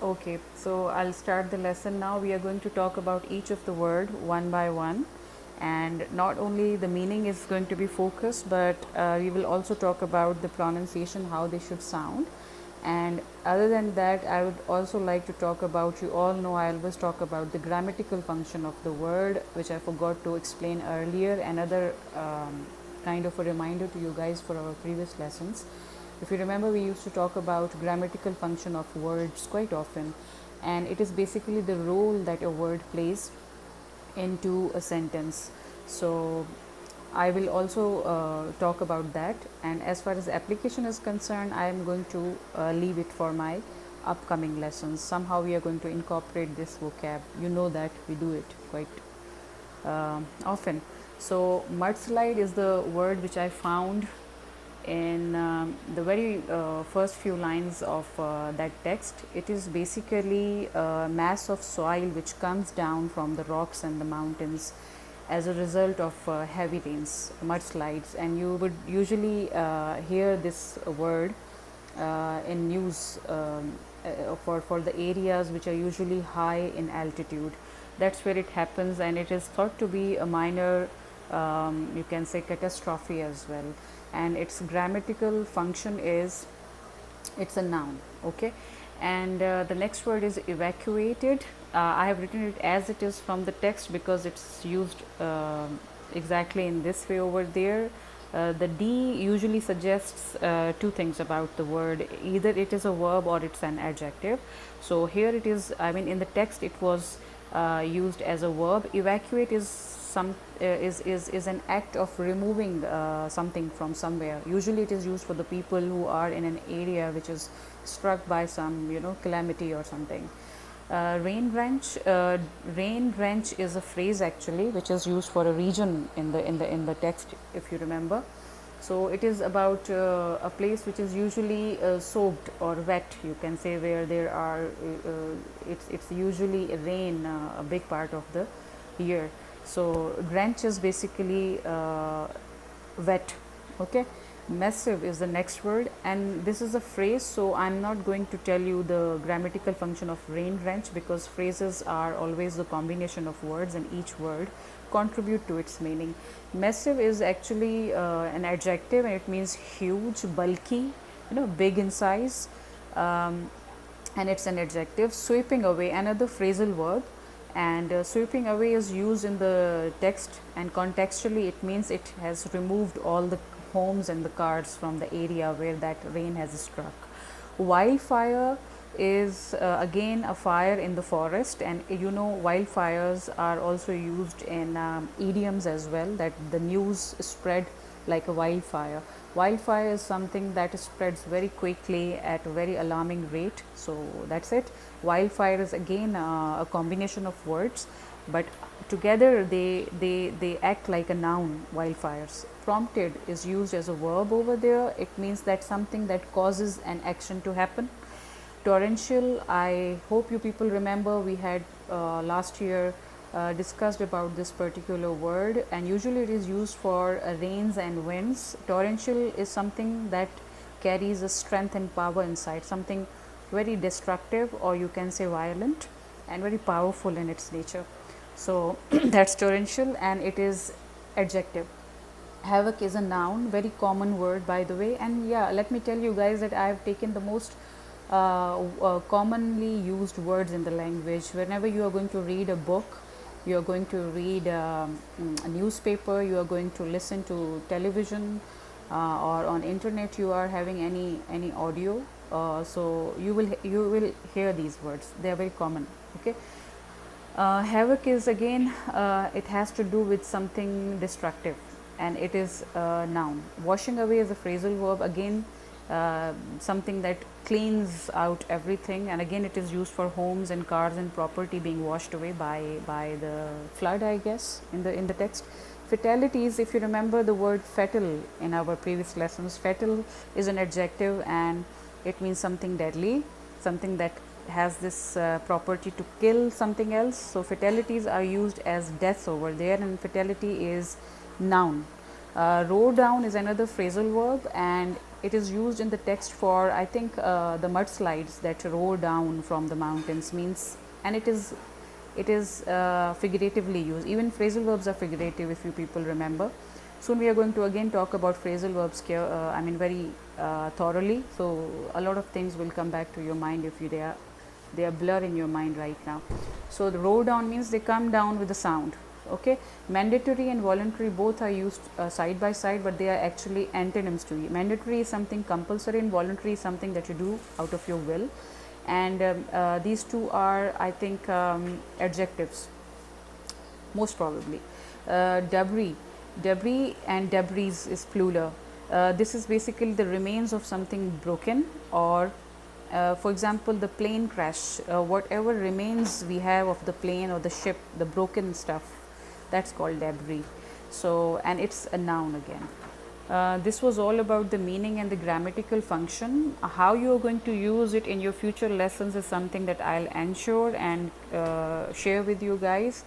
Okay, so I'll start the lesson now. We are going to talk about each of the word one by one, and not only the meaning is going to be focused, but we will also talk about the pronunciation, how they should sound. And other than that, I would also like to talk about, you all know I always talk about the grammatical function of the word, which I forgot to explain earlier. Another kind of a reminder to you guys for our previous lessons. If you remember, we used to talk about grammatical function of words quite often, and it is basically the role that a word plays into a sentence. So I will also talk about that. And as far as application is concerned, I am going to leave it for my upcoming lessons. Somehow we are going to incorporate this vocab. You know that we do it quite often. So mudslide is the word which I found in the very first few lines of that text. It is basically a mass of soil which comes down from the rocks and the mountains as a result of heavy rains, mudslides. And you would usually hear this word in news for the areas which are usually high in altitude. That's where it happens, and it is thought to be a minor, you can say, catastrophe as well. And its grammatical function is, it's a noun. Okay, and the next word is evacuated. I have written it as it is from the text because it's used exactly in this way over there. The D usually suggests two things about the word: either it is a verb or it's an adjective. So here it is, I mean, in the text it was used as a verb. Evacuate is is an act of removing something from somewhere. Usually it is used for the people who are in an area which is struck by some, you know, calamity or something. Rain drench. Rain drench is a phrase actually which is used for a region in the text, if you remember. So it is about a place which is usually soaked or wet, you can say, where there are it's usually rain a big part of the year. So drench is basically wet. Okay, massive is the next word, and this is a phrase, so I'm not going to tell you the grammatical function of rain drench, because phrases are always the combination of words and each word contribute to its meaning. Massive is actually an adjective, and it means huge, bulky, you know, big in size, and it's an adjective. Sweeping away, another phrasal verb, and sweeping away is used in the text, and contextually it means it has removed all the homes and the cars from the area where that rain has struck. Wildfire is again a fire in the forest, and you know, wildfires are also used in idioms as well, that the news spread like a wildfire. Wildfire is something that spreads very quickly at a very alarming rate. So that's it. Wildfire is again a combination of words, but together they act like a noun. Wildfires. Prompted is used as a verb over there. It means that something that causes an action to happen. Torrential, I hope you people remember, we had last year discussed about this particular word, and usually it is used for rains and winds. Torrential is something that carries a strength and power inside, something very destructive, or you can say violent, and very powerful in its nature. So that's torrential, and it is adjective. Havoc is a noun, very common word by the way. And yeah, let me tell you guys that I have taken the most commonly used words in the language. Whenever you are going to read a book, you are going to read a newspaper, you are going to listen to television, or on internet you are having any audio, so you will hear these words. They are very common. Okay. Havoc is again, it has to do with something destructive, and it is a noun. Washing away is a phrasal verb, again something that cleans out everything, and again it is used for homes and cars and property being washed away by the flood, I guess, in the text. Fatalities, if you remember the word fatal in our previous lessons, fatal is an adjective, and it means something deadly, something that has this property to kill something else. So fatalities are used as deaths over there, and fatality is noun. Row down is another phrasal verb, and it is used in the text for, I think, the mudslides that roll down from the mountains means, and it is figuratively used. Even phrasal verbs are figurative, if you people remember. Soon we are going to again talk about phrasal verbs very thoroughly. So a lot of things will come back to your mind if they are blur in your mind right now. So the roll down means they come down with a sound. Okay, mandatory and voluntary both are used side by side, but they are actually antonyms to you. Mandatory is something compulsory, and voluntary is something that you do out of your will. And these two are, I think, adjectives, most probably. Debris and debris is plural. This is basically the remains of something broken, or for example, the plane crash, whatever remains we have of the plane or the ship, the broken stuff, that's called debris. So, and it's a noun again. This was all about the meaning and the grammatical function. How you are going to use it in your future lessons is something that I'll ensure and share with you guys.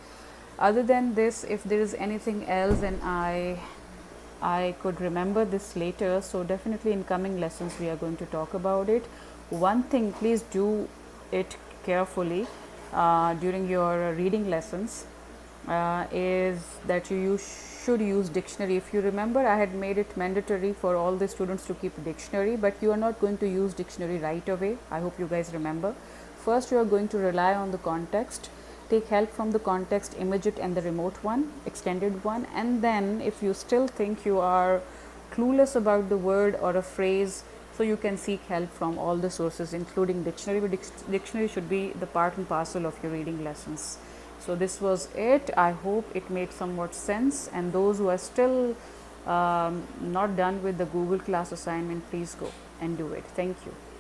Other than this, if there is anything else, and I could remember this later, so definitely in coming lessons we are going to talk about it. One thing, please do it carefully during your reading lessons, is that you should use dictionary. If you remember, I had made it mandatory for all the students to keep a dictionary, but you are not going to use dictionary right away. I hope you guys remember. First, you are going to rely on the context, take help from the context, immediate and the remote one, extended one, and then if you still think you are clueless about the word or a phrase, so you can seek help from all the sources, including dictionary. But dictionary should be the part and parcel of your reading lessons. So this was it. I hope it made somewhat sense, and those who are still not done with the Google class assignment, please go and do it. Thank you.